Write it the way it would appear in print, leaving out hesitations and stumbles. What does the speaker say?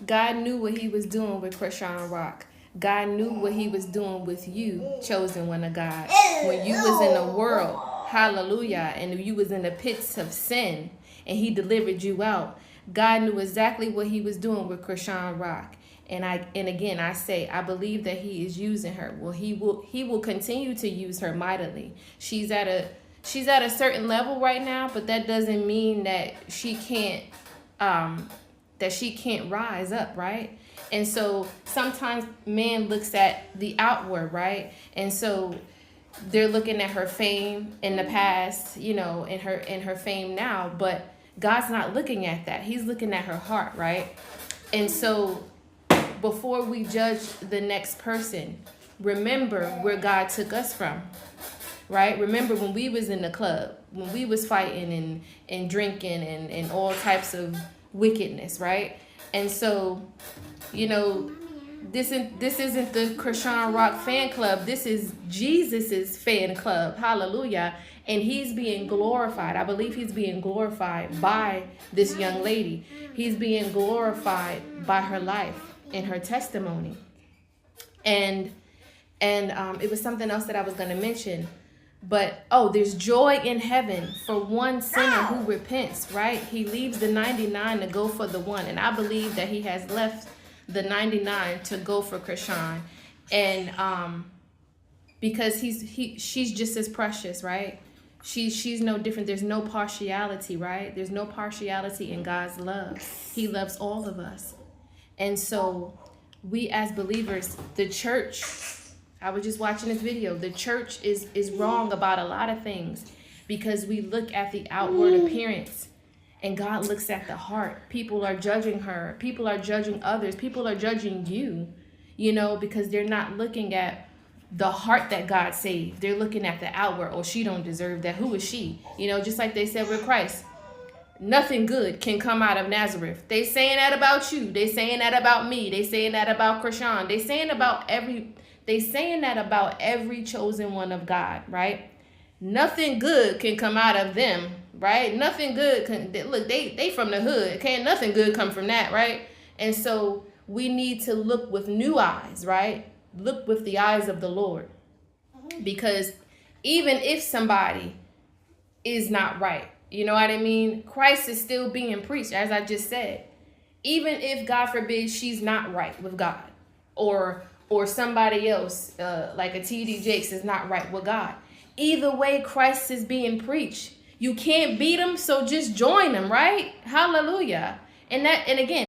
God knew what he was doing with Krishan Rock. God knew what he was doing with you, chosen one of God. When you was in the world, hallelujah, and you was in the pits of sin, and he delivered you out. God knew exactly what he was doing with Krishan Rock. And again, I say, I believe that he is using her. Well, he will continue to use her mightily. She's at a certain level right now, but that doesn't mean that she can't rise up, right? And so sometimes man looks at the outward, right? And so they're looking at her fame in the past, you know, and her fame now, but God's not looking at that. He's looking at her heart, right? And so before we judge the next person, remember where God took us from, right? Remember when we was in the club, when we was fighting and drinking and all types of wickedness, right? And so, you know, this isn't the Krishan Rock fan club. This is Jesus's fan club. Hallelujah. And he's being glorified. I believe he's being glorified by this young lady. He's being glorified by her life and her testimony. And it was something else that I was going to mention. But, there's joy in heaven for one sinner who repents, right? He leaves the 99 to go for the one. And I believe that he has left the 99 to go for Krishan. And because she's just as precious, right? She's no different. There's no partiality, right? There's no partiality in God's love. He loves all of us. And so we as believers, the church, I was just watching this video. The church is wrong about a lot of things because we look at the outward appearance and God looks at the heart. People are judging her. People are judging others. People are judging you, you know, because they're not looking at the heart that God saved. They're looking at the outward. Oh, she don't deserve that. Who is she? You know, just like they said with Christ. Nothing good can come out of Nazareth. They saying that about you. They saying that about me. They saying that about Krishan. They saying that about every chosen one of God, right? Nothing good can come out of them, right? Nothing good can look, they from the hood. Can't nothing good come from that, right? And so we need to look with new eyes, right? Look with the eyes of the Lord. Because even if somebody is not right, you know what I mean? Christ is still being preached, as I just said. Even if, God forbid, she's not right with God, or somebody else, like a T.D. Jakes, is not right with God. Either way, Christ is being preached. You can't beat them, so just join them, right? Hallelujah. And again,